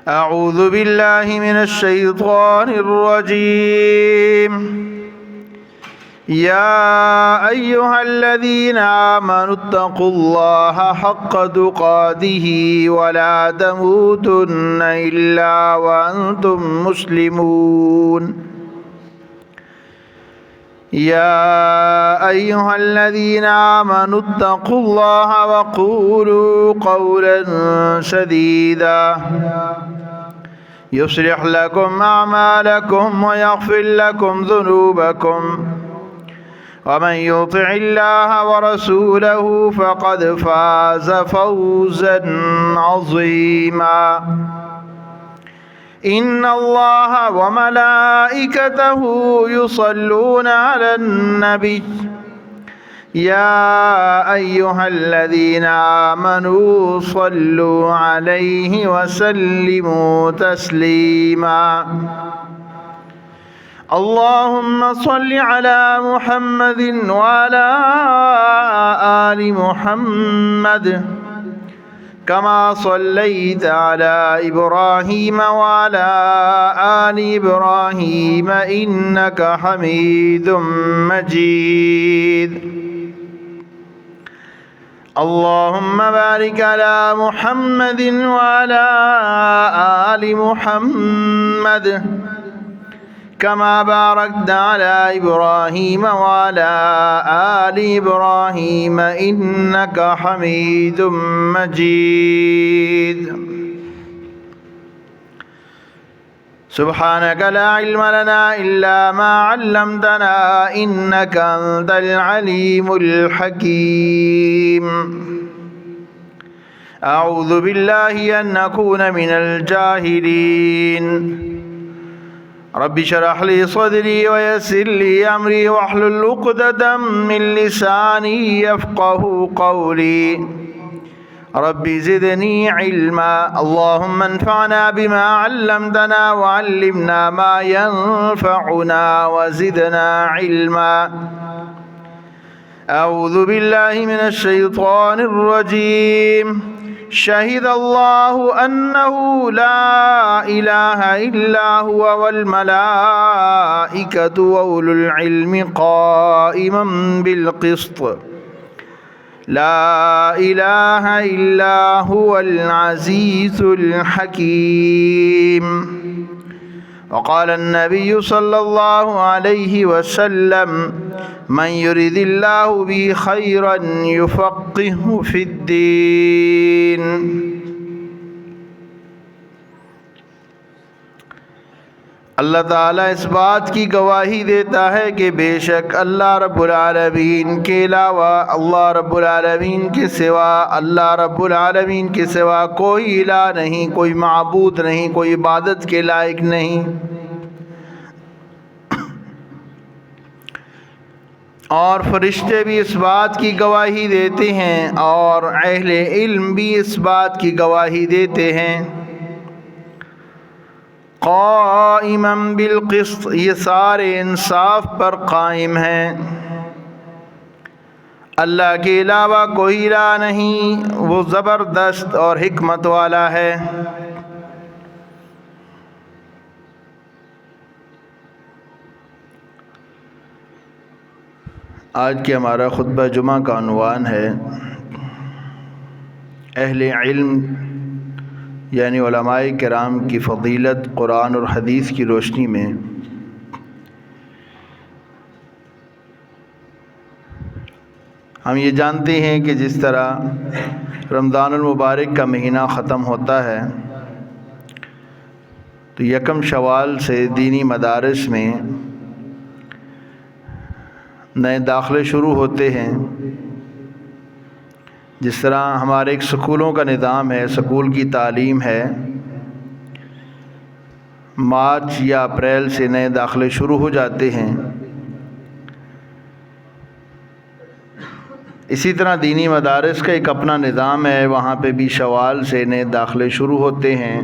أعوذ بالله من الشيطان الرجيم. يا أيها الذين آمنوا اتقوا الله حق تقاته ولا تموتن إلا وأنتم مسلمون. يا أيها الذين آمنوا اتقوا الله وقولوا قولا سديدا يصلح لكم أعمالكم ويغفر لكم ذنوبكم ومن يطع الله ورسوله فقد فاز فوزا عظيما. إن الله وملائكته يصلون على النبي يا أيها الذين آمنوا صلوا عليه وسلموا تسليما. اللهم صل على محمد وعلى آل محمد كما صليت على إبراهيم وعلى آل إبراهيم إنك حميد مجيد. اللهم بارك على محمد وعلى آل محمد كما باركت على إبراهيم وعلى آل إبراهيم إنك حميد مجيد. سبحانك لا علم لنا إلا ما علمتنا إنك أنت العليم الحكيم. أعوذ بالله أن أكون من الجاهلين. رب اشرح لي صدري ويسر لي أمري واحلل عقدة من لساني يفقه قولي. رب زدني علما. اللهم انفعنا بما علمتنا وعلمنا ما ينفعنا وزدنا علما. أعوذ بالله من الشيطان الرجيم. شهد الله أنه لا إله إلا هو والملائكة وأولو العلم قائما بالقسط. لا إله إلا هو العزيز الحكيم. وقال النبي صلى الله عليه وسلم من يرد الله به خيرا يفقهه في الدين. اللہ تعالیٰ اس بات کی گواہی دیتا ہے کہ بے شک اللہ رب العالمین کے علاوہ اللہ رب العالمین کے سوا کوئی الہ نہیں، کوئی معبود نہیں، کوئی عبادت کے لائق نہیں. اور فرشتے بھی اس بات کی گواہی دیتے ہیں اور اہل علم بھی اس بات کی گواہی دیتے ہیں. قائما بالقسط، یہ سارے انصاف پر قائم ہیں. اللہ کے علاوہ کوئی الہ نہیں، وہ زبردست اور حکمت والا ہے. آج کے ہمارا خطبہ جمعہ کا عنوان ہے اہل علم یعنی علماء کرام کی فضیلت قرآن اور حدیث کی روشنی میں. ہم یہ جانتے ہیں کہ جس طرح رمضان المبارک کا مہینہ ختم ہوتا ہے تو یکم شوال سے دینی مدارس میں نئے داخلے شروع ہوتے ہیں. جس طرح ہمارے ایک سکولوں کا نظام ہے، سکول کی تعلیم ہے، مارچ یا اپریل سے نئے داخلے شروع ہو جاتے ہیں. اسی طرح دینی مدارس کا ایک اپنا نظام ہے، وہاں پہ بھی شوال سے نئے داخلے شروع ہوتے ہیں.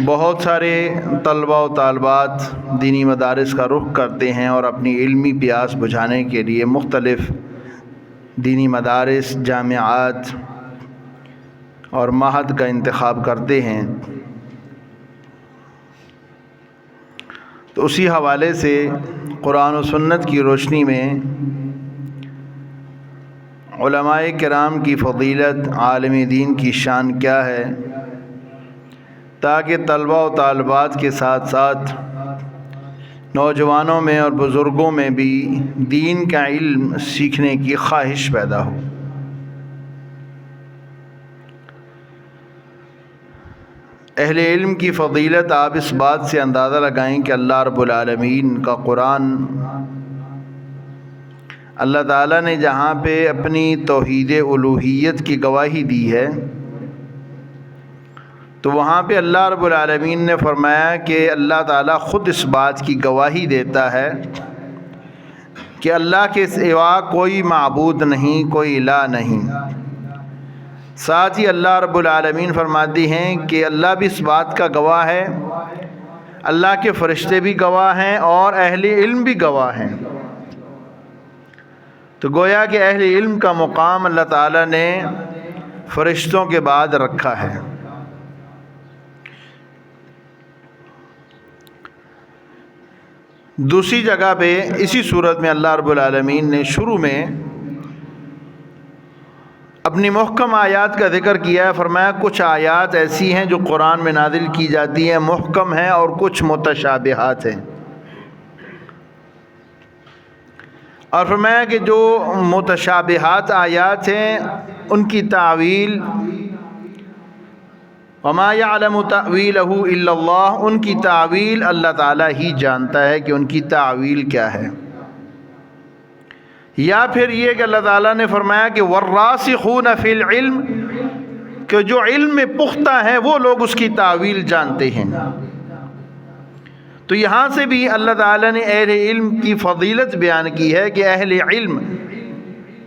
بہت سارے طلباء و طالبات دینی مدارس کا رخ کرتے ہیں اور اپنی علمی پیاس بجھانے کے لیے مختلف دینی مدارس، جامعات اور معہد کا انتخاب کرتے ہیں، تو اسی حوالے سے قرآن و سنت کی روشنی میں علماء کرام کی فضیلت، عالم دین کی شان کیا ہے، تاکہ طلباء و طالبات کے ساتھ ساتھ نوجوانوں میں اور بزرگوں میں بھی دین کا علم سیکھنے کی خواہش پیدا ہو۔ اہل علم کی فضیلت آپ اس بات سے اندازہ لگائیں کہ اللہ رب العالمین کا قرآن، اللہ تعالیٰ نے جہاں پہ اپنی توحید الوہیت کی گواہی دی ہے، تو وہاں پہ اللہ رب العالمین نے فرمایا کہ اللہ تعالیٰ خود اس بات کی گواہی دیتا ہے کہ اللہ کے سوا کوئی معبود نہیں، کوئی الہ نہیں۔ ساتھ ہی اللہ رب العالمین فرماتی ہیں کہ اللہ بھی اس بات کا گواہ ہے، اللہ کے فرشتے بھی گواہ ہیں اور اہل علم بھی گواہ ہیں۔ تو گویا کہ اہل علم کا مقام اللہ تعالیٰ نے فرشتوں کے بعد رکھا ہے۔ دوسری جگہ پہ اسی صورت میں اللہ رب العالمین نے شروع میں اپنی محکم آیات کا ذکر کیا ہے، فرمایا کچھ آیات ایسی ہیں جو قرآن میں نازل کی جاتی ہیں، محکم ہیں، اور کچھ متشابہات ہیں۔ اور فرمایا کہ جو متشابہات آیات ہیں ان کی تعویل، وَمَا يَعْلَمُ تَأْوِيلَهُ إِلَّا اللَّهُ، ان کی تعویل اللہ تعالیٰ ہی جانتا ہے کہ ان کی تعویل کیا ہے۔ یا پھر یہ کہ اللہ تعالیٰ نے فرمایا کہ وَالرَّاسِخُونَ فِي الْعِلْمِ، کہ جو علم میں پختہ ہیں وہ لوگ اس کی تعویل جانتے ہیں۔ تو یہاں سے بھی اللہ تعالیٰ نے اہل علم کی فضیلت بیان کی ہے کہ اہل علم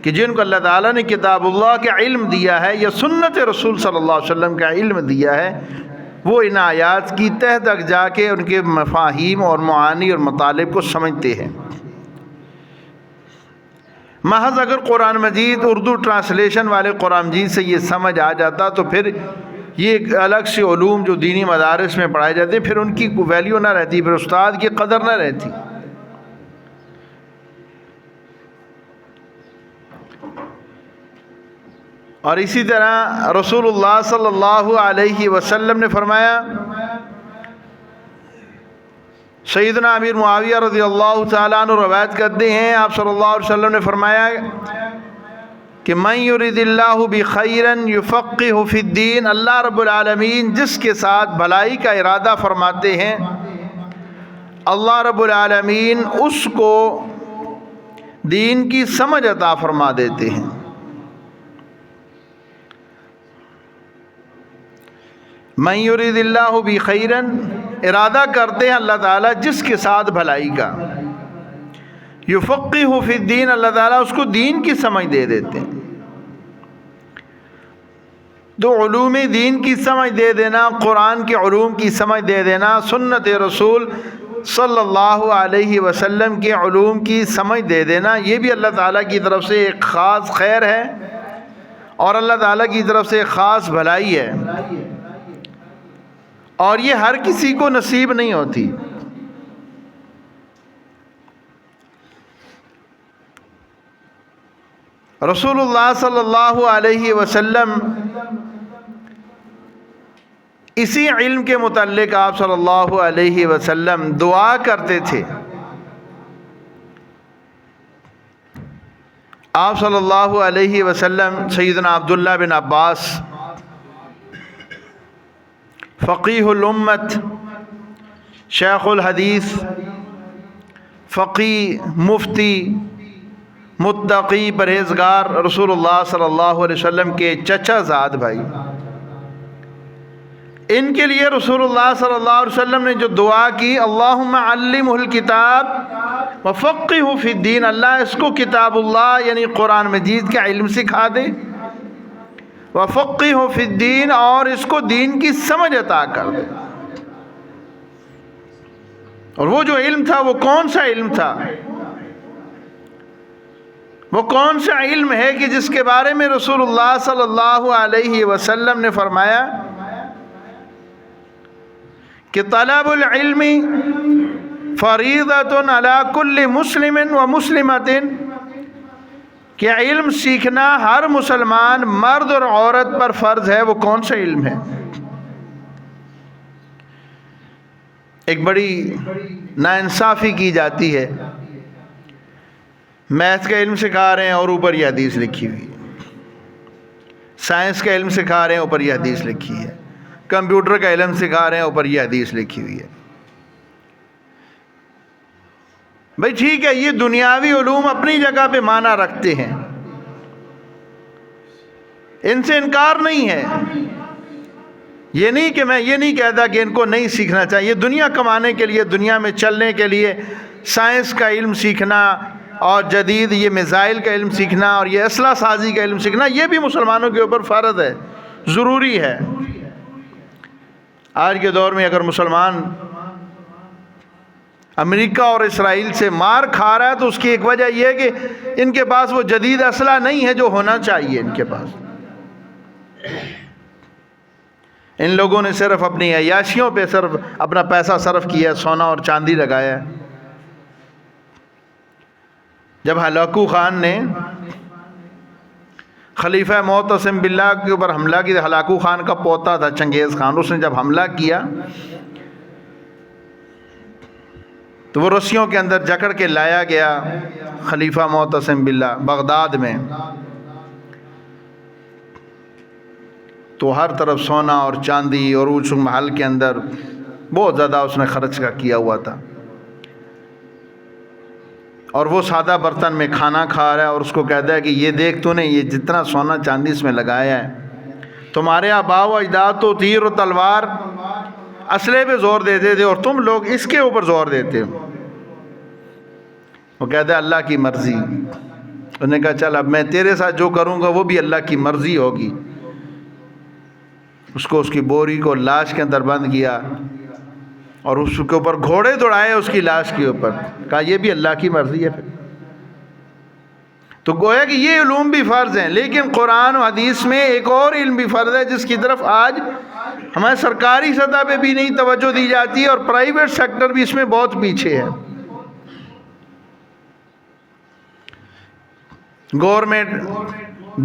کہ جن کو اللہ تعالیٰ نے کتاب اللہ کا علم دیا ہے یا سنت رسول صلی اللہ علیہ وسلم کا علم دیا ہے، وہ ان آیات کی تہ تک جا کے ان کے مفاہیم اور معانی اور مطالب کو سمجھتے ہیں۔ محض اگر قرآن مجید اردو ٹرانسلیشن والے قرآن مجید سے یہ سمجھ آ جاتا تو پھر یہ الگ سے علوم جو دینی مدارس میں پڑھائے جاتے ہیں پھر ان کی ویلیو نہ رہتی، پھر استاد کی قدر نہ رہتی۔ اور اسی طرح رسول اللہ صلی اللہ علیہ وسلم نے فرمایا، سیدنا امیر معاویہ رضی اللہ تعالیٰ عنہ روایت کرتے ہیں، آپ صلی اللہ علیہ وسلم نے فرمایا کہ من یرید اللہ بخیرا یفقہہ فی الدین، اللہ رب العالمین جس کے ساتھ بھلائی کا ارادہ فرماتے ہیں اللہ رب العالمین اس کو دین کی سمجھ عطا فرما دیتے ہیں۔ من یرید اللہ بخیرا، ارادہ کرتے ہیں اللہ تعالیٰ جس کے ساتھ بھلائی کا، یفقہہ فی الدین، اللہ تعالیٰ اس کو دین کی سمجھ دے دیتے ہیں۔ تو علوم دین کی سمجھ دے دینا، قرآن کے علوم کی سمجھ دے دینا، سنت رسول صلی اللہ علیہ وسلم کے علوم کی سمجھ دے دینا، یہ بھی اللہ تعالیٰ کی طرف سے ایک خاص خیر ہے اور اللہ تعالیٰ کی طرف سے ایک خاص بھلائی ہے، اور یہ ہر کسی کو نصیب نہیں ہوتی۔ رسول اللہ صلی اللہ علیہ وسلم اسی علم کے متعلق آپ صلی اللہ علیہ وسلم دعا کرتے تھے۔ آپ صلی اللہ علیہ وسلم سیدنا عبداللہ بن عباس فقیہ الامت، شیخ الحدیث، فقی، مفتی، متقی، پرہیزگار، رسول اللہ صلی اللہ علیہ وسلم کے چچا زاد بھائی، ان کے لیے رسول اللہ صلی اللہ علیہ وسلم نے جو دعا کی، اللہم علمہ الکتاب وفقہہ فی الدین، اللہ اس کو کتاب اللہ یعنی قرآن مجید کا علم سکھا دے، وفقہہ فی الدین، اور اس کو دین کی سمجھ عطا کر دے۔ اور وہ جو علم تھا وہ کون سا علم تھا؟ وہ کون سا علم ہے کہ جس کے بارے میں رسول اللہ صلی اللہ علیہ وسلم نے فرمایا کہ طلب العلم فریضۃ علی کل مسلم و مسلمۃ، کہ علم سیکھنا ہر مسلمان مرد اور عورت پر فرض ہے۔ وہ کون سا علم ہے؟ ایک بڑی ناانصافی کی جاتی ہے، میتھ کا علم سکھا رہے ہیں اور اوپر یہ حدیث لکھی ہوئی ہے، سائنس کا علم سکھا رہے ہیں اوپر یہ حدیث لکھی ہے، کمپیوٹر کا علم سکھا رہے ہیں اوپر یہ حدیث لکھی ہوئی ہے۔ بھئی ٹھیک ہے، یہ دنیاوی علوم اپنی جگہ پہ معنی رکھتے ہیں، ان سے انکار نہیں ہے، یہ نہیں کہ میں یہ نہیں کہتا کہ ان کو نہیں سیکھنا چاہیے۔ دنیا کمانے کے لیے، دنیا میں چلنے کے لیے سائنس کا علم سیکھنا اور جدید یہ میزائل کا علم سیکھنا اور یہ اسلحہ سازی کا علم سیکھنا، یہ بھی مسلمانوں کے اوپر فرض ہے، ضروری ہے۔ آج کے دور میں اگر مسلمان امریکہ اور اسرائیل سے مار کھا رہا ہے تو اس کی ایک وجہ یہ ہے کہ ان کے پاس وہ جدید اسلحہ نہیں ہے جو ہونا چاہیے ان کے پاس۔ ان لوگوں نے صرف اپنی عیاشیوں پہ صرف اپنا پیسہ صرف کیا، سونا اور چاندی لگایا۔ جب ہلاکو خان نے خلیفہ معتصم باللہ کے اوپر حملہ کیا، ہلاکو خان کا پوتا تھا چنگیز خان، اس نے جب حملہ کیا تو وہ رسیوں کے اندر جکڑ کے لایا گیا خلیفہ معتصم باللہ بغداد میں، تو ہر طرف سونا اور چاندی اور اس محل کے اندر بہت زیادہ اس نے خرچ کا کیا ہوا تھا، اور وہ سادہ برتن میں کھانا کھا رہا ہے اور اس کو کہتا ہے کہ یہ دیکھ تو نے یہ جتنا سونا چاندی اس میں لگایا ہے، تمہارے آباء و اجداد تو تیر و تلوار اسلحے پہ زور دیتے تھے اور تم لوگ اس کے اوپر زور دیتے ہو۔ وہ کہتا ہے اللہ کی مرضی۔ انہوں نے کہا چل اب میں تیرے ساتھ جو کروں گا وہ بھی اللہ کی مرضی ہوگی۔ اس کو اس کی بوری کو لاش کے اندر بند کیا اور اس کے اوپر گھوڑے دوڑائے اس کی لاش کے اوپر، کہا یہ بھی اللہ کی مرضی ہے۔ پھر تو گویا کہ یہ علوم بھی فرض ہیں، لیکن قرآن و حدیث میں ایک اور علم بھی فرض ہے جس کی طرف آج ہمارے سرکاری سطح پہ بھی نہیں توجہ دی جاتی ہے اور پرائیویٹ سیکٹر بھی اس میں بہت پیچھے ہے۔ گورنمنٹ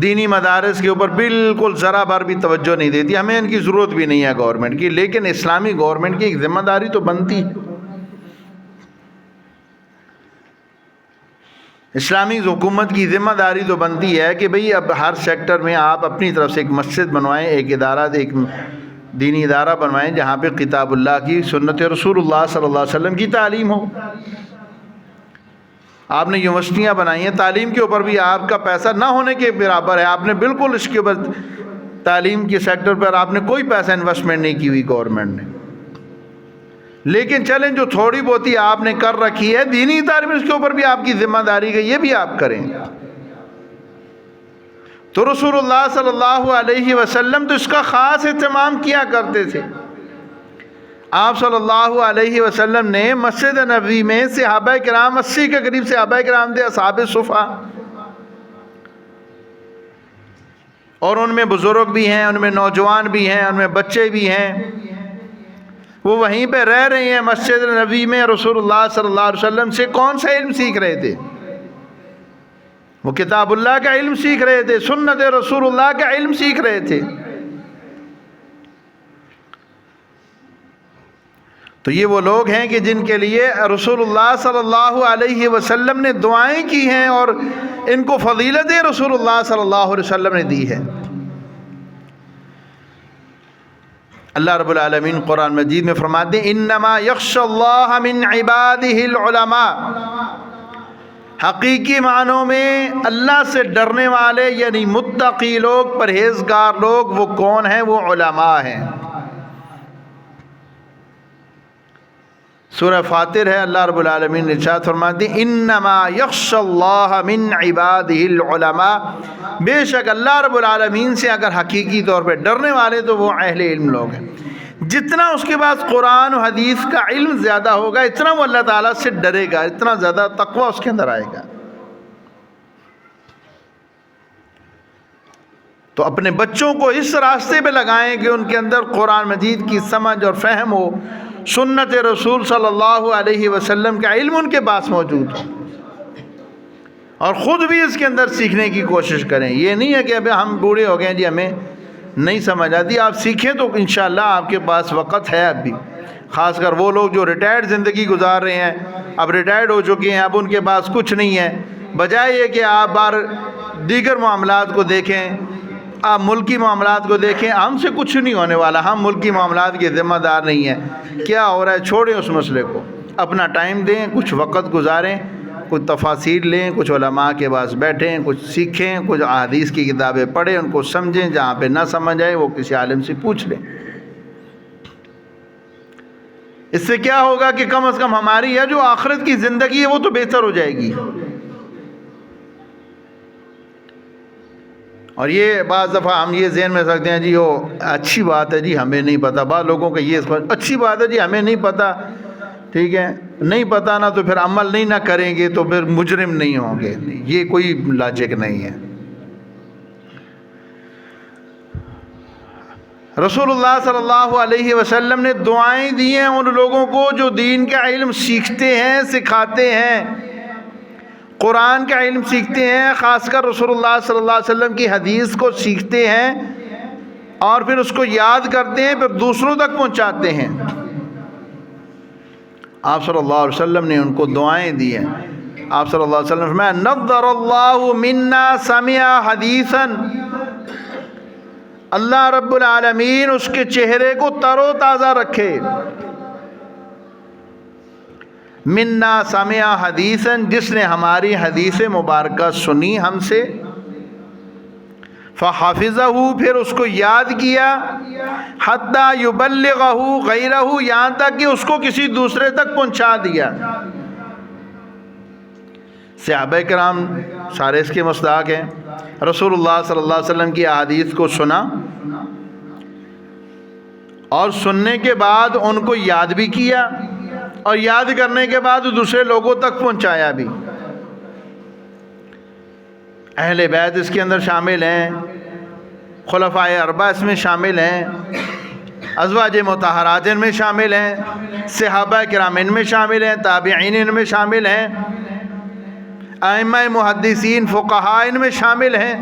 دینی مدارس کے اوپر بالکل ذرا بھر بھی توجہ نہیں دیتی، ہمیں ان کی ضرورت بھی نہیں ہے گورنمنٹ کی، لیکن اسلامی گورنمنٹ کی ایک ذمہ داری تو بنتی ہے، اسلامی حکومت کی ذمہ داری تو بنتی ہے کہ بھئی اب ہر سیکٹر میں آپ اپنی طرف سے ایک مسجد بنوائیں، ایک ادارہ، ایک دینی ادارہ بنوائیں جہاں پہ کتاب اللہ کی، سنت رسول اللہ صلی اللہ علیہ وسلم کی تعلیم ہو۔ آپ نے یونیورسٹیاں بنائی ہیں، تعلیم کے اوپر بھی آپ کا پیسہ نہ ہونے کے برابر ہے، آپ نے بالکل اس کے اوپر تعلیم کے سیکٹر پر آپ نے کوئی پیسہ انویسٹمنٹ نہیں کی ہوئی گورنمنٹ نے، لیکن چلیں جو تھوڑی بہت ہی آپ نے کر رکھی ہے دینی تعلیم، اس کے اوپر بھی آپ کی ذمہ داری ہے، یہ بھی آپ کریں۔ تو رسول اللہ صلی اللہ علیہ وسلم تو اس کا خاص اہتمام کیا کرتے تھے۔ آپ صلی اللہ علیہ وسلم نے مسجد نبوی میں صحابہ کرام 80 کے قریب صحابہ کرام تھے، اصحاب صفا، اور ان میں بزرگ بھی ہیں، ان میں نوجوان بھی ہیں، ان میں بچے بھی ہیں، وہ وہیں پہ رہ رہے ہیں مسجد نبوی میں، رسول اللہ صلی اللہ علیہ وسلم سے کون سا علم سیکھ رہے تھے؟ وہ کتاب اللہ کا علم سیکھ رہے تھے، سنت رسول اللہ کا علم سیکھ رہے تھے۔ تو یہ وہ لوگ ہیں کہ جن کے لیے رسول اللہ صلی اللہ علیہ وسلم نے دعائیں کی ہیں اور ان کو فضیلت رسول اللہ صلی اللہ علیہ وسلم نے دی ہے۔ اللہ رب العالمین قرآن مجید میں فرماتے ہیں انما یخشی اللہ من عبادہ العلماء، حقیقی معنوں میں اللہ سے ڈرنے والے یعنی متقی لوگ، پرہیزگار لوگ وہ کون ہیں؟ وہ علماء ہیں۔ سورہ فاتر ہے، اللہ رب العالمین نے ارشاد فرماتے ہیں انما یخشی اللہ من عبادہ العلماء، بے شک اللہ رب العالمین سے اگر حقیقی طور پہ ڈرنے والے تو وہ اہل علم لوگ ہیں۔ جتنا اس کے پاس قرآن و حدیث کا علم زیادہ ہوگا اتنا وہ اللہ تعالیٰ سے ڈرے گا، اتنا زیادہ تقوی اس کے اندر آئے گا۔ تو اپنے بچوں کو اس راستے پہ لگائیں کہ ان کے اندر قرآن مجید کی سمجھ اور فہم ہو، سنت رسول صلی اللہ علیہ وسلم کا علم ان کے پاس موجود ہو، اور خود بھی اس کے اندر سیکھنے کی کوشش کریں۔ یہ نہیں ہے کہ ابھی ہم بوڑھے ہو گئے جی ہمیں نہیں سمجھ آتی، آپ سیکھیں تو انشاءاللہ آپ کے پاس وقت ہے اب بھی، خاص کر وہ لوگ جو ریٹائرڈ زندگی گزار رہے ہیں، اب ریٹائرڈ ہو چکے ہیں، اب ان کے پاس کچھ نہیں ہے، بجائے یہ کہ آپ دیگر معاملات کو دیکھیں، آپ ملکی معاملات کو دیکھیں، ہم سے کچھ نہیں ہونے والا، ہم ملکی معاملات کے ذمہ دار نہیں ہیں، کیا ہو رہا ہے چھوڑیں اس مسئلے کو، اپنا ٹائم دیں، کچھ وقت گزاریں، کچھ تفاسیر لیں، کچھ علماء کے پاس بیٹھیں، کچھ سیکھیں، کچھ احادیث کی کتابیں پڑھیں، ان کو سمجھیں، جہاں پہ نہ سمجھ آئے وہ کسی عالم سے پوچھ لیں۔ اس سے کیا ہوگا کہ کم از کم ہماری ہے جو آخرت کی زندگی ہے وہ تو بہتر ہو جائے گی۔ اور یہ بعض دفعہ ہم یہ ذہن میں رکھتے ہیں جی وہ اچھی بات ہے جی ہمیں نہیں پتہ، بعض لوگوں کا یہ اچھی بات ہے جی ہمیں نہیں پتہ، ٹھیک ہے، نہیں پتہ نا تو پھر عمل نہیں نہ کریں گے تو پھر مجرم نہیں ہوں گے، یہ کوئی لاجک نہیں ہے۔ رسول اللہ صلی اللہ علیہ وسلم نے دعائیں دی ہیں ان لوگوں کو جو دین کا علم سیکھتے ہیں، سکھاتے ہیں، قرآن کا علم سیکھتے ہیں، خاص کر رسول اللہ صلی اللہ علیہ وسلم کی حدیث کو سیکھتے ہیں اور پھر اس کو یاد کرتے ہیں، پھر دوسروں تک پہنچاتے ہیں۔ آپ صلی اللہ علیہ وسلم نے ان کو دعائیں دی ہیں۔ آپ صلی اللہ علیہ وسلم نے فرمایا نضر اللہ منا سمع حدیثا، اللہ رب العالمین اس کے چہرے کو تر و تازہ رکھے، منا سمع حدیثا، جس نے ہماری حدیث مبارکہ سنی ہم سے، فحفظہ، پھر اس کو یاد کیا، حتی یبلغہ غیرہ، یہاں تک کہ اس کو کسی دوسرے تک پہنچا دیا۔ صحابہ کرام سارے اس کے مصداق ہیں، رسول اللہ صلی اللہ علیہ وسلم کی احادیث کو سنا اور سننے کے بعد ان کو یاد بھی کیا اور یاد کرنے کے بعد دوسرے لوگوں تک پہنچایا بھی۔ اہل بیت اس کے اندر شامل ہیں، خلفائے اربعہ اس میں شامل ہیں، ازواج مطہرات ان میں شامل ہیں، صحابہ کرام ان میں شامل ہیں، تابعین ان میں شامل ہیں، ائمہ محدثین فقہاء ان میں شامل ہیں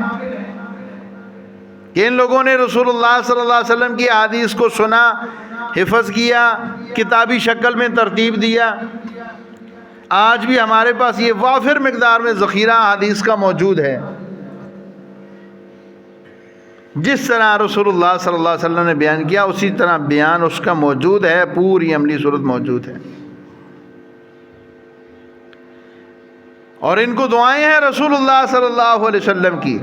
کہ ان لوگوں نے رسول اللہ صلی اللہ علیہ وسلم کی احادیث کو سنا، حفظ کیا، کتابی شکل میں ترتیب دیا۔ آج بھی ہمارے پاس یہ وافر مقدار میں ذخیرہ حدیث کا موجود ہے، جس طرح رسول اللہ صلی اللہ علیہ وسلم نے بیان کیا اسی طرح بیان اس کا موجود ہے، پوری عملی صورت موجود ہے۔ اور ان کو دعائیں ہیں رسول اللہ صلی اللہ علیہ وسلم کی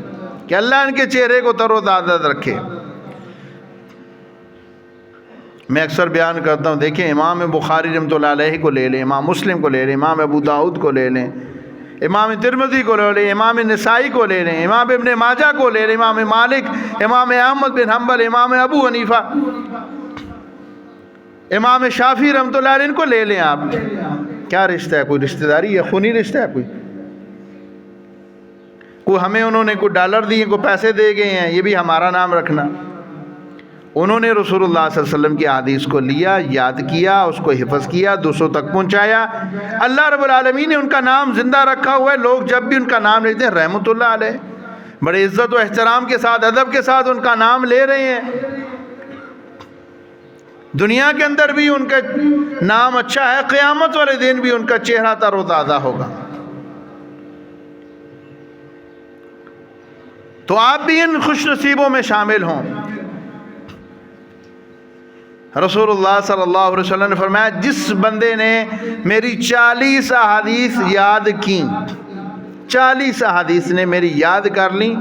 کہ اللہ ان کے چہرے کو تر و تازہ رکھے۔ میں اکثر بیان کرتا ہوں، دیکھیں امام بخاری رحمۃ اللہ علیہ کو لے لیں، امام مسلم کو لے لیں، امام ابو داؤد کو لے لیں، امام ترمذی کو لے لیں، امام نسائی کو لے لیں، امام ابن ماجہ کو لے لیں، امام مالک، امام احمد بن حنبل، امام ابو حنیفہ، امام شافعی رحمۃ اللہ علیہ، ان کو لے لیں آپ۔ کیا رشتہ ہے؟ کوئی رشتہ داری ہے؟ خونی رشتہ ہے؟ کوئی ہمیں انہوں نے کوئی ڈالر دیے، کوئی پیسے دے گئے ہیں، یہ بھی ہمارا نام رکھنا؟ انہوں نے رسول اللہ صلی اللہ علیہ وسلم کی احادیث کو لیا، یاد کیا، اس کو حفظ کیا، دوسروں تک پہنچایا۔ اللہ رب العالمین نے ان کا نام زندہ رکھا ہوا ہے، لوگ جب بھی ان کا نام لیتے ہیں رحمۃ اللہ علیہ، بڑے عزت و احترام کے ساتھ، ادب کے ساتھ ان کا نام لے رہے ہیں۔ دنیا کے اندر بھی ان کا نام اچھا ہے، قیامت والے دن بھی ان کا چہرہ تر و تازہ ہوگا۔ تو آپ بھی ان خوش نصیبوں میں شامل ہوں۔ رسول اللہ صلی اللہ علیہ وسلم نے فرمایا جس بندے نے میری 40 احادیث یاد کی، 40 احادیث نے میری یاد کر لی،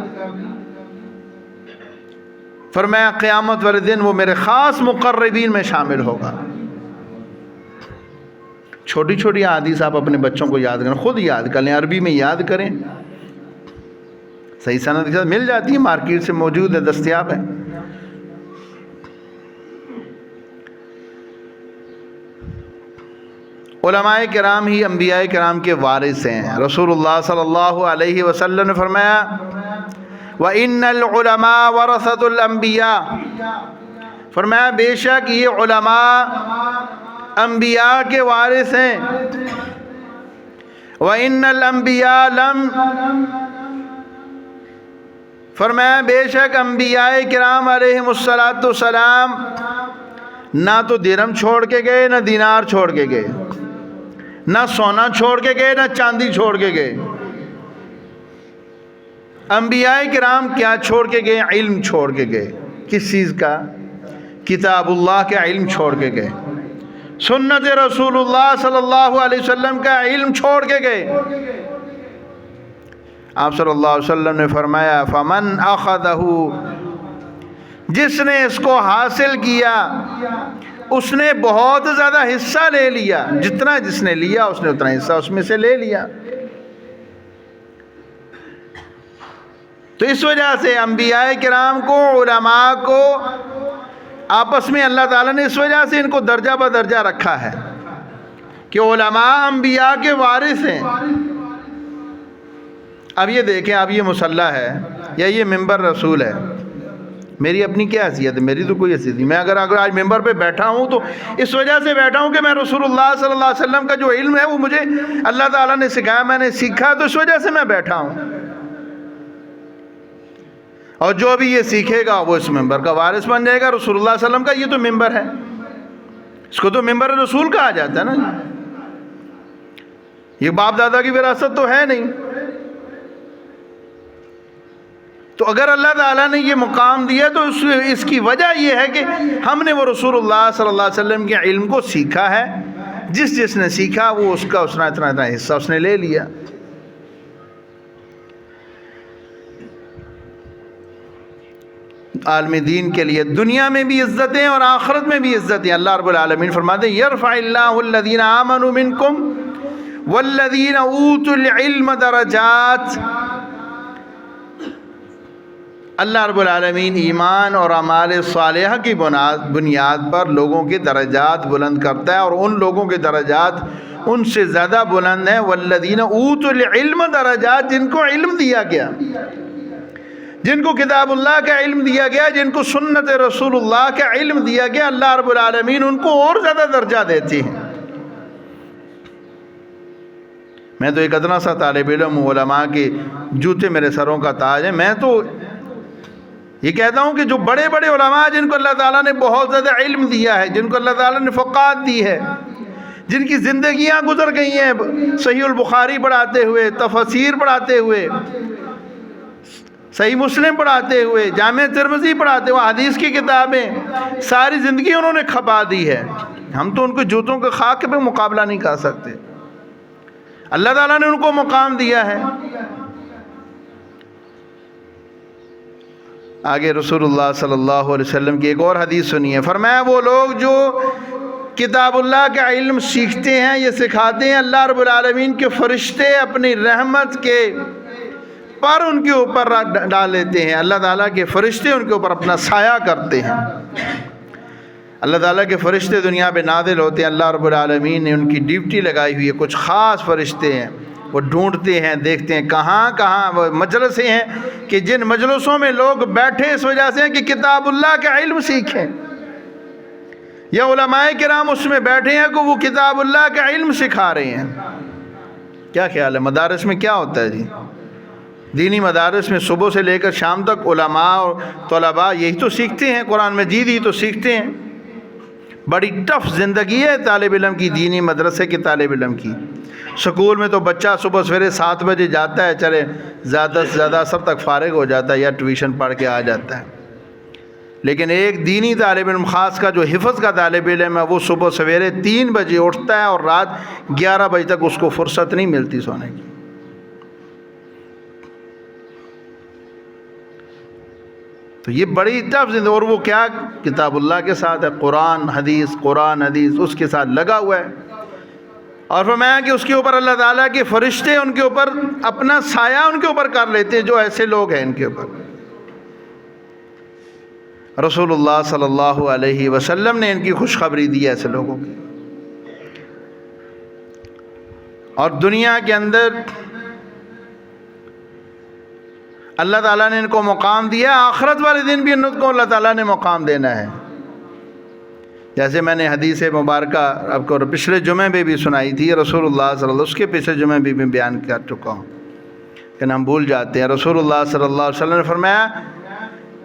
فرمایا قیامت والے دن وہ میرے خاص مقربین میں شامل ہوگا۔ چھوٹی چھوٹی احادیث آپ اپنے بچوں کو یاد کریں، خود یاد کر لیں، عربی میں یاد کریں، صحیح سند کے ساتھ مل جاتی ہے، مارکیٹ سے موجود ہے، دستیاب ہے۔ علماء کرام ہی انبیاء کرام کے وارث ہیں۔ رسول اللہ صلی اللہ علیہ وسلم نے فرمایا وَإِنَّ الْعُلَمَاءَ وَرَثَةُ الْأَنْبِيَاءِ، فرمایا بے شک یہ علماء انبیاء کے وارث ہیں. وَإِنَّ الْأَنْبِيَاءَ لَمْ، فرمایا بے شک انبیاء کرام علیہم السلام نہ تو درہم چھوڑ کے گئے، نہ دینار چھوڑ کے گئے، نہ سونا چھوڑ کے گئے، نہ چاندی چھوڑ کے گئے. انبیاء کرام کیا چھوڑ کے گئے؟ علم چھوڑ کے گئے. کس چیز کا؟ کتاب اللہ کا علم چھوڑ کے گئے. سنت رسول اللہ صلی اللہ علیہ وسلم کا علم چھوڑ کے گئے. آپ صلی اللہ علیہ وسلم نے فرمایا فمن اخذہ، جس نے اس کو حاصل کیا اس نے بہت زیادہ حصہ لے لیا. جتنا جس نے لیا اس نے اتنا حصہ اس میں سے لے لیا. تو اس وجہ سے انبیاء کرام کو، علماء کو آپس میں اللہ تعالیٰ نے اس وجہ سے ان کو درجہ بدرجہ رکھا ہے کہ علماء انبیاء کے وارث ہیں. اب یہ دیکھیں، اب یہ مصلی ہے یا یہ ممبر رسول ہے، میری اپنی کیا حیثیت ہے؟ میری تو کوئی حیثیت نہیں. میں اگر آج ممبر پہ بیٹھا ہوں تو اس وجہ سے بیٹھا ہوں کہ میں رسول اللہ صلی اللہ علیہ وسلم کا جو علم ہے وہ مجھے اللہ تعالیٰ نے سکھایا، میں نے سیکھا، تو اس وجہ سے میں بیٹھا ہوں. اور جو بھی یہ سیکھے گا وہ اس ممبر کا وارث بن جائے گا. رسول اللہ صلی اللہ علیہ وسلم کا یہ تو ممبر ہے، اس کو تو ممبر رسول کہا جاتا ہے نا. یہ باپ دادا کی وراثت تو ہے نہیں. تو اگر اللہ تعالیٰ نے یہ مقام دیا تو اس کی وجہ یہ ہے کہ ہم نے وہ رسول اللہ صلی اللہ علیہ وسلم کے علم کو سیکھا ہے. جس نے سیکھا وہ اس کا اتنا حصہ اس نے لے لیا. عالم دین کے لیے دنیا میں بھی عزتیں اور آخرت میں بھی عزتیں. اللہ رب العالمین فرماتے ہیں یرفع اللہ الذین آمنوا منکم والذین اوتوا العلم درجات. اللہ رب العالمین ایمان اور اعمال صالحہ کی بنیاد پر لوگوں کے درجات بلند کرتا ہے، اور ان لوگوں کے درجات ان سے زیادہ بلند ہیں والذین اوتوا العلم درجات، جن کو علم دیا گیا، جن کو کتاب اللہ کا علم دیا گیا، جن کو سنت رسول اللہ کا علم دیا گیا. اللہ رب العالمین ان کو اور زیادہ درجہ دیتے ہیں. میں تو ایک ادنا سا طالب علم ہوں، علماء کے جوتے میرے سروں کا تاج ہے. میں تو یہ کہتا ہوں کہ جو بڑے بڑے علماء جن کو اللہ تعالیٰ نے بہت زیادہ علم دیا ہے، جن کو اللہ تعالیٰ نے فقاہت دی ہے، جن کی زندگیاں گزر گئی ہیں صحیح البخاری پڑھاتے ہوئے، تفسیر پڑھاتے ہوئے، صحیح مسلم پڑھاتے ہوئے، جامع ترمذی پڑھاتے ہوئے، حدیث کی کتابیں، ساری زندگی انہوں نے کھپا دی ہے. ہم تو ان کے جوتوں کے خاک پہ مقابلہ نہیں کر سکتے. اللہ تعالیٰ نے ان کو مقام دیا ہے. آگے رسول اللہ صلی اللہ علیہ وسلم کی ایک اور حدیث سنیے. فرمایا وہ لوگ جو کتاب اللہ کا علم سیکھتے ہیں، یہ سکھاتے ہیں، اللہ رب العالمین کے فرشتے اپنی رحمت کے پر ان کے اوپر ڈال لیتے ہیں. اللہ تعالیٰ کے فرشتے ان کے اوپر اپنا سایہ کرتے ہیں. اللہ تعالیٰ کے فرشتے دنیا پہ نازل ہوتے ہیں. اللہ رب العالمین نے ان کی ڈیوٹی لگائی ہوئی ہے. کچھ خاص فرشتے ہیں، وہ ڈھونڈتے ہیں، دیکھتے ہیں کہاں وہ مجلسیں ہیں کہ جن مجلسوں میں لوگ بیٹھے اس وجہ سے ہیں کہ کتاب اللہ کا علم سیکھیں، یا علماء کرام اس میں بیٹھے ہیں کہ وہ کتاب اللہ کا علم سکھا رہے ہیں. کیا خیال ہے مدارس میں کیا ہوتا ہے جی؟ دینی مدارس میں صبح سے لے کر شام تک علماء اور طلباء یہی تو سیکھتے ہیں، قرآن مجید ہی تو سیکھتے ہیں. بڑی ٹف زندگی ہے طالب علم کی، دینی مدرسے کے طالب علم کی. سکول میں تو بچہ صبح سویرے 7 بجے جاتا ہے، چلے زیادہ سے زیادہ اثر تک فارغ ہو جاتا ہے یا ٹیوشن پڑھ کے آ جاتا ہے. لیکن ایک دینی طالب علم، خاص کا جو حفظ کا طالب علم ہے، وہ صبح سویرے 3 بجے اٹھتا ہے اور رات 11 بجے تک اس کو فرصت نہیں ملتی سونے کی. تو یہ بڑی ٹف زندگی، اور وہ کیا کتاب اللہ کے ساتھ ہے، قرآن حدیث اس کے ساتھ لگا ہوا ہے. اور فرمایا کہ اس کے اوپر اللہ تعالیٰ کے فرشتے ان کے اوپر اپنا سایہ ان کے اوپر کر لیتے ہیں جو ایسے لوگ ہیں ان کے اوپر. رسول اللہ صلی اللہ علیہ وسلم نے ان کی خوشخبری دی ایسے لوگوں کی. اور دنیا کے اندر اللہ تعالیٰ نے ان کو مقام دیا، آخرت والے دن بھی ان کو اللہ تعالیٰ نے مقام دینا ہے۔ جیسے میں نے حدیث مبارکہ آپ کو پچھلے جمعے میں بھی سنائی تھی، رسول اللہ صلی اللہ علیہ وسلم، اس کے پچھلے جمعے بھی میں بیان کر چکا ہوں کہ ہم بھول جاتے ہیں۔ رسول اللہ صلی اللہ علیہ وسلم نے فرمایا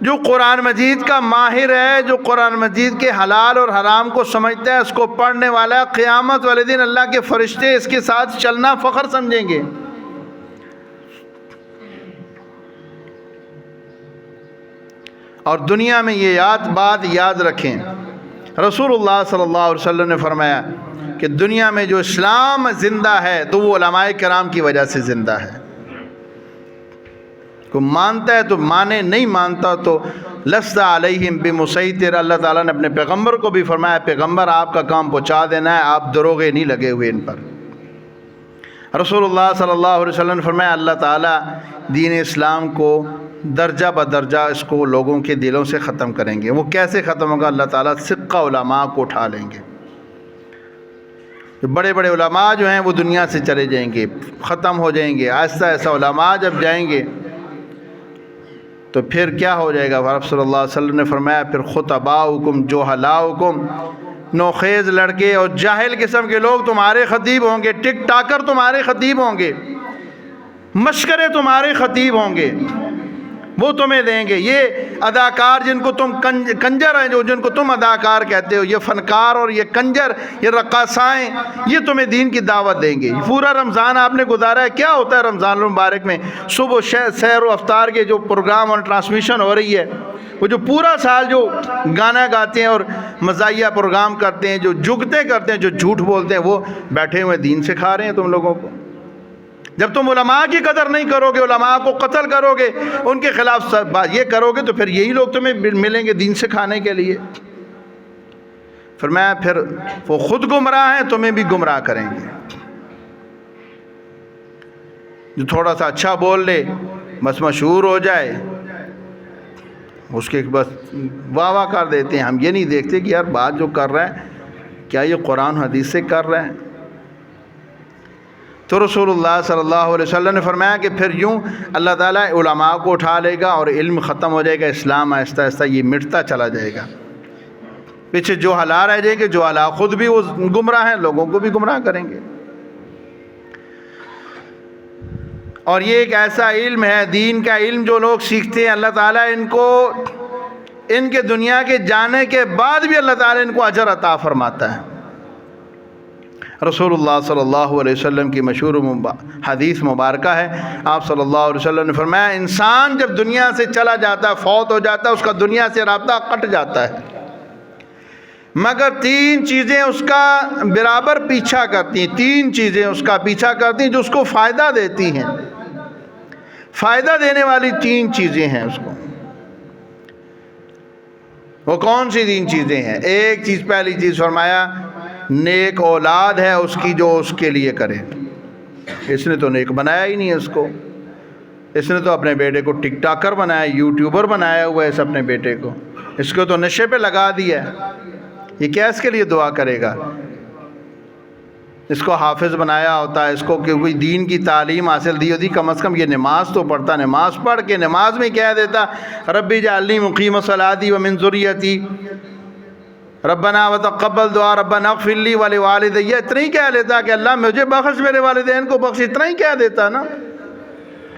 جو قرآن مجید کا ماہر ہے، جو قرآن مجید کے حلال اور حرام کو سمجھتا ہے، اس کو پڑھنے والا، قیامت والے دن اللہ کے فرشتے اس کے ساتھ چلنا فخر سمجھیں گے۔ اور دنیا میں یہ بات یاد رکھیں، رسول اللہ صلی اللہ علیہ وسلم نے فرمایا کہ دنیا میں جو اسلام زندہ ہے تو وہ علماء کرام کی وجہ سے زندہ ہے۔ کوئی مانتا ہے تو مانے، نہیں مانتا تو لست علیہم بمسیطر۔ اللہ تعالیٰ نے اپنے پیغمبر کو بھی فرمایا پیغمبر آپ کا کام پہنچا دینا ہے، آپ دروغے نہیں لگے ہوئے ان پر۔ رسول اللہ صلی اللہ علیہ وسلم نے فرمایا اللہ تعالیٰ دین اسلام کو درجہ بدرجہ اس کو لوگوں کے دلوں سے ختم کریں گے۔ وہ کیسے ختم ہوگا؟ اللہ تعالیٰ سقہ علماء کو اٹھا لیں گے۔ جو بڑے بڑے علماء جو ہیں وہ دنیا سے چلے جائیں گے، ختم ہو جائیں گے۔ آہستہ آہستہ علماء جب جائیں گے تو پھر کیا ہو جائے گا؟ آپ صلی اللہ علیہ وسلم نے فرمایا پھر خطباؤکم جہلاؤکم، نوخیز لڑکے اور جاہل قسم کے لوگ تمہارے خطیب ہوں گے، ٹک ٹاکر تمہارے خطیب ہوں گے، مشکرے تمہارے خطیب ہوں گے، وہ تمہیں دیں گے۔ یہ اداکار جن کو تم کنجر ہیں، جن کو تم اداکار کہتے ہو، یہ فنکار اور یہ کنجر، یہ رقاصائیں، یہ تمہیں دین کی دعوت دیں گے۔ پورا رمضان آپ نے گزارا ہے، کیا ہوتا ہے رمضان المبارک میں؟ صبح سحر و افطار کے جو پروگرام اور ٹرانسمیشن ہو رہی ہے، وہ جو پورا سال جو گانا گاتے ہیں اور مزاحیہ پروگرام کرتے ہیں، جو جگتے کرتے ہیں، جو جھوٹ بولتے ہیں، وہ بیٹھے ہوئے دین سکھا رہے ہیں تم لوگوں کو۔ جب تم علماء کی قدر نہیں کرو گے، علماء کو قتل کرو گے، ان کے خلاف یہ کرو گے، تو پھر یہی لوگ تمہیں ملیں گے دین سکھانے کے لیے۔ فرمایا پھر وہ خود گمراہ ہیں، تمہیں بھی گمراہ کریں گے۔ جو تھوڑا سا اچھا بول لے، بس مشہور ہو جائے، اس کے بس واہ واہ کر دیتے ہیں۔ ہم یہ نہیں دیکھتے کہ یار بات جو کر رہا ہے کیا یہ قرآن حدیث سے کر رہے ہیں؟ تو رسول اللہ صلی اللہ علیہ وسلم نے فرمایا کہ پھر یوں اللہ تعالیٰ علماء کو اٹھا لے گا اور علم ختم ہو جائے گا، اسلام آہستہ آہستہ یہ مٹتا چلا جائے گا۔ پیچھے جو حالات رہ جائیں گے، جو حالات خود بھی وہ گمراہ ہیں، لوگوں کو بھی گمراہ کریں گے۔ اور یہ ایک ایسا علم ہے، دین کا علم جو لوگ سیکھتے ہیں، اللہ تعالیٰ ان کو ان کے دنیا کے جانے کے بعد بھی اللہ تعالیٰ ان کو اجر عطا فرماتا ہے۔ رسول اللہ صلی اللہ علیہ وسلم کی مشہور حدیث مبارکہ ہے، آپ صلی اللہ علیہ وسلم نے فرمایا انسان جب دنیا سے چلا جاتا ہے، فوت ہو جاتا ہے، اس کا دنیا سے رابطہ کٹ جاتا ہے، مگر تین چیزیں اس کا برابر پیچھا کرتی ہیں، تین چیزیں اس کا پیچھا کرتی ہیں جو اس کو فائدہ دیتی ہیں، فائدہ دینے والی تین چیزیں ہیں اس کو۔ وہ کون سی تین چیزیں ہیں؟ ایک چیز، پہلی چیز فرمایا نیک اولاد ہے اس کی جو اس کے لیے کرے۔ اس نے تو نیک بنایا ہی نہیں ہے اس کو، اس نے تو اپنے بیٹے کو ٹک ٹاکر بنایا، یوٹیوبر بنایا ہوا ہے اس اپنے بیٹے کو، اس کو تو نشے پہ لگا دیا ہے، یہ کیا اس کے لیے دعا کرے گا؟ اس کو حافظ بنایا ہوتا ہے، اس کو کوئی دین کی تعلیم حاصل دی ہوتی، کم از کم یہ نماز تو پڑھتا، نماز پڑھ کے نماز میں کہہ دیتا ربی جعلنی مقیم الصلاۃ ومن ذریتی ربنا وتقبل دعا ربنا اغفر لی ولوالدی، یہ اتنا ہی کہہ لیتا کہ اللہ مجھے بخش، میرے والدین کو بخش، اتنا ہی کہہ دیتا نا،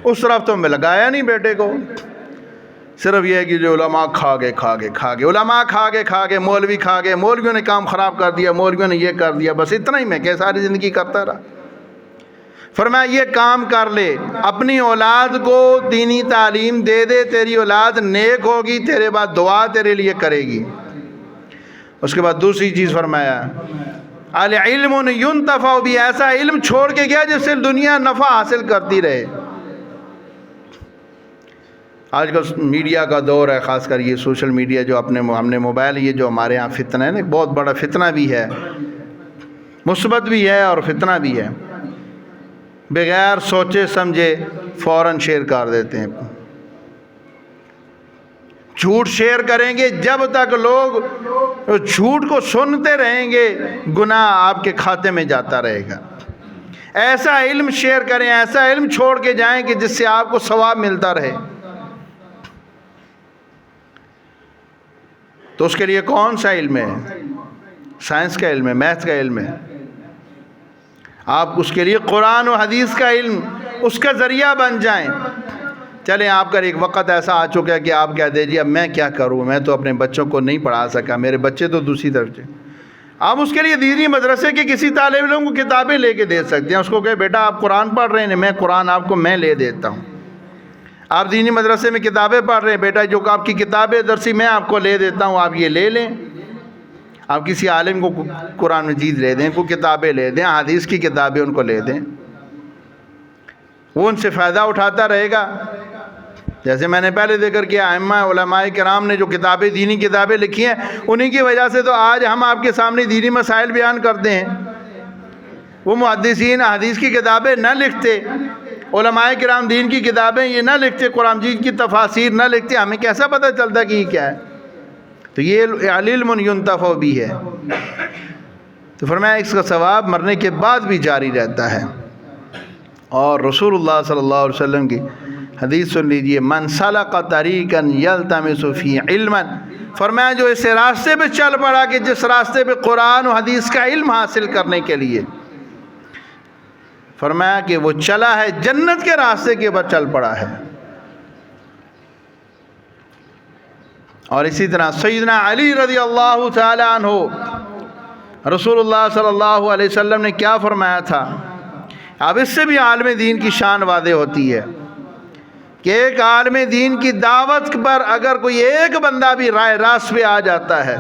اس طرف تو میں لگایا نہیں بیٹے کو۔ صرف یہ ہے کہ جو علماء کھا گئے، علماء کھا گئے، مولوی کھا گئے، مولویوں نے کام خراب کر دیا، مولویوں نے یہ کر دیا، بس اتنا ہی میں کہ ساری زندگی کرتا رہا۔ فرمایا یہ کام کر لے، اپنی اولاد کو دینی تعلیم دے دے، تیری اولاد نیک ہوگی، تیرے بعد دعا تیرے لیے کرے گی۔ اس کے بعد دوسری چیز فرمایا العلم ينتفع بھی، ایسا علم چھوڑ کے گیا جس سے دنیا نفع حاصل کرتی رہے۔ آج کل میڈیا کا دور ہے، خاص کر یہ سوشل میڈیا جو ہم نے موبائل، یہ جو ہمارے ہاں فتنہ ہے نا، بہت بڑا فتنہ بھی ہے، مثبت بھی ہے اور فتنہ بھی ہے، بغیر سوچے سمجھے فوراً شیئر کر دیتے ہیں، جھوٹ شیئر کریں گے، جب تک لوگ جھوٹ کو سنتے رہیں گے گناہ آپ کے کھاتے میں جاتا رہے گا۔ ایسا علم شیئر کریں، ایسا علم چھوڑ کے جائیں کہ جس سے آپ کو ثواب ملتا رہے۔ تو اس کے لیے کون سا علم ہے؟ سائنس کا علم ہے، میتھس کا علم ہے. آپ اس کے لیے قرآن و حدیث کا علم اس کا ذریعہ بن جائیں. چلیں آپ کا ایک وقت ایسا آ چکا ہے کہ آپ کہہ دیجیے اب میں کیا کروں، میں تو اپنے بچوں کو نہیں پڑھا سکا، میرے بچے تو دوسری طرف سے. آپ اس کے لیے دینی مدرسے کے کسی طالب علم کو کتابیں لے کے دے سکتے ہیں. اس کو کہے بیٹا آپ قرآن پڑھ رہے ہیں، میں قرآن آپ کو میں لے دیتا ہوں. آپ دینی مدرسے میں کتابیں پڑھ رہے ہیں، بیٹا جو آپ کی کتابیں درسی میں آپ کو لے دیتا ہوں، آپ یہ لے لیں. آپ کسی عالم کو قرآن مجید لے دیں، کوئی کتابیں لے دیں، حدیث کی کتابیں ان کو لے دیں، وہ ان سے فائدہ اٹھاتا رہے گا. جیسے میں نے پہلے ذکر کیا، ائمہ علماء کرام نے جو کتابیں دینی کتابیں لکھی ہیں، انہی کی وجہ سے تو آج ہم آپ کے سامنے دینی مسائل بیان کرتے ہیں. وہ محدثین حدیث کی کتابیں نہ لکھتے، علماء کرام دین کی کتابیں یہ نہ لکھتے، قرآن مجید کی تفاسیر نہ لکھتے، ہمیں کیسا پتہ چلتا کہ یہ کیا ہے؟ تو یہ علم ینتفع بھی ہے. تو فرمایا اس کا ثواب مرنے کے بعد بھی جاری رہتا ہے. اور رسول اللہ صلی اللہ علیہ وسلم کی حدیث سن لیجئے، من سلک طریقا یلتمس فی علما، فرمایا جو اس راستے پہ چل پڑا کہ جس راستے پہ قرآن و حدیث کا علم حاصل کرنے کے لیے، فرمایا کہ وہ چلا ہے جنت کے راستے کے اوپر چل پڑا ہے. اور اسی طرح سیدنا علی رضی اللہ تعالی عنہ، رسول اللہ صلی اللہ علیہ وسلم نے کیا فرمایا تھا؟ اب اس سے بھی عالم دین کی شان واضح ہوتی ہے کہ ایک عالم دین کی دعوت پر اگر کوئی ایک بندہ بھی رائے راست پہ آ جاتا ہے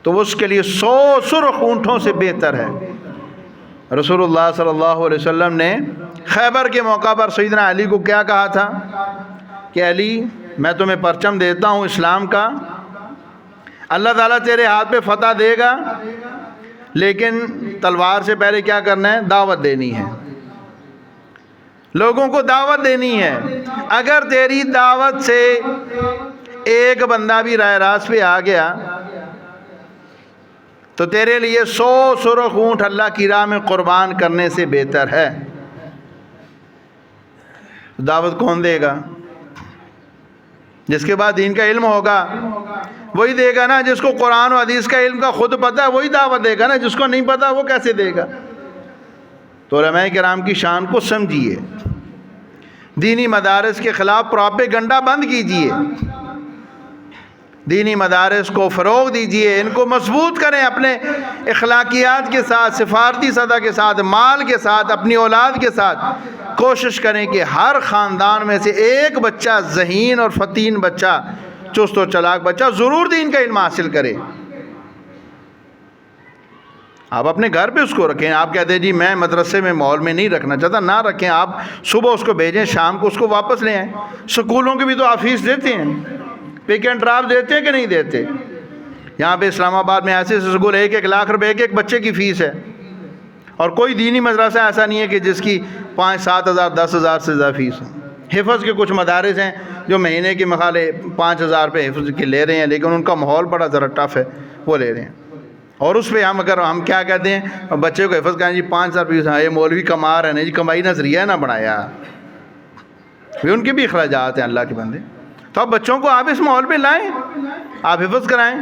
تو وہ اس کے لیے 100 سرخ اونٹوں سے بہتر ہے. رسول اللہ صلی اللہ علیہ وسلم نے خیبر کے موقع پر سیدنا علی کو کیا کہا تھا کہ علی میں تمہیں پرچم دیتا ہوں اسلام کا، اللہ تعالیٰ تیرے ہاتھ پہ فتح دے گا، لیکن تلوار سے پہلے کیا کرنا ہے؟ دعوت دینی ہے، لوگوں کو دعوت دینی ہے. اگر تیری دعوت سے ایک بندہ بھی راہ راست پہ آ گیا تو تیرے لیے 100 سرخ اونٹ اللہ کی راہ میں قربان کرنے سے بہتر ہے. دعوت کون دے گا؟ جس کے بعد دین کا علم ہوگا وہی دے گا نا. جس کو قرآن و حدیث کا علم کا خود پتہ ہے وہی دعوت دے گا نا، جس کو نہیں پتہ وہ کیسے دے گا؟ تو علماء کرام کی شان کو سمجھیے، دینی مدارس کے خلاف پروپیگنڈا بند کیجیے، دینی مدارس کو فروغ دیجیے، ان کو مضبوط کریں اپنے اخلاقیات کے ساتھ، سفارتی سطح کے ساتھ، مال کے ساتھ، اپنی اولاد کے ساتھ. کوشش کریں کہ ہر خاندان میں سے ایک بچہ ذہین اور فتین بچہ، چست و چلاک بچہ ضرور دین کا علم حاصل کرے. آپ اپنے گھر پہ اس کو رکھیں. آپ کہتے ہیں جی میں مدرسے میں ماحول میں نہیں رکھنا چاہتا، نہ رکھیں. آپ صبح اس کو بھیجیں، شام کو اس کو واپس لے آئیں. سکولوں کی بھی تو آپ فیس دیتے ہیں، پک اینڈ ڈراپ دیتے ہیں کہ نہیں دیتے؟ یہاں پہ اسلام آباد میں ایسے سکول 1-1 لاکھ روپے ایک بچے کی فیس ہے، اور کوئی دینی مدرسہ ایسا نہیں ہے کہ جس کی 5-7 ہزار 10 ہزار سے زیادہ فیس ہو. حفظ کے کچھ مدارس ہیں جو مہینے کے مخالے 5,000 روپے حفظ کے لے رہے ہیں، لیکن ان کا ماحول بڑا ذرا ٹف ہے، وہ لے رہے ہیں. اور اس پہ ہم کیا کہتے ہیں بچے کو حفظ کریں جی 5,000 روپے، یہ مولوی کما رہے ہیں جی، کمائی نہ ذریعہ نہ بنایا، ان کے بھی اخراجات ہیں اللہ کے بندے. تو اب بچوں کو آپ اس ماحول پہ لائیں، آپ حفظ کرائیں،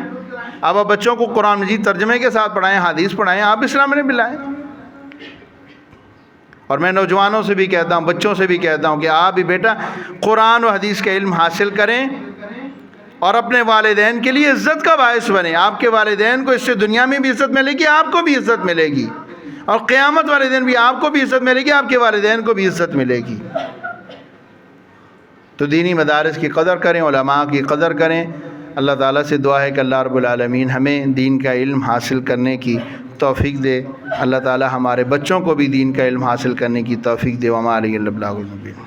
آپ بچوں کو قرآن مجید ترجمے کے ساتھ پڑھائیں، حدیث پڑھائیں، آپ اسلام میں بھی لائیں. اور میں نوجوانوں سے بھی کہتا ہوں، بچوں سے بھی کہتا ہوں کہ آپ بھی بیٹا قرآن و حدیث کا علم حاصل کریں اور اپنے والدین کے لیے عزت کا باعث بنیں. آپ کے والدین کو اس سے دنیا میں بھی عزت ملے گی، آپ کو بھی عزت ملے گی، اور قیامت والے دن بھی آپ کو بھی عزت ملے گی، آپ کے والدین کو بھی عزت ملے گی. تو دینی مدارس کی قدر کریں، علماء کی قدر کریں. اللہ تعالیٰ سے دعا ہے کہ اللہ رب العالمین ہمیں دین کا علم حاصل کرنے کی توفیق دے. اللہ تعالیٰ ہمارے بچوں کو بھی دین کا علم حاصل کرنے کی توفیق دے. وما علیہ البلاغ المبین.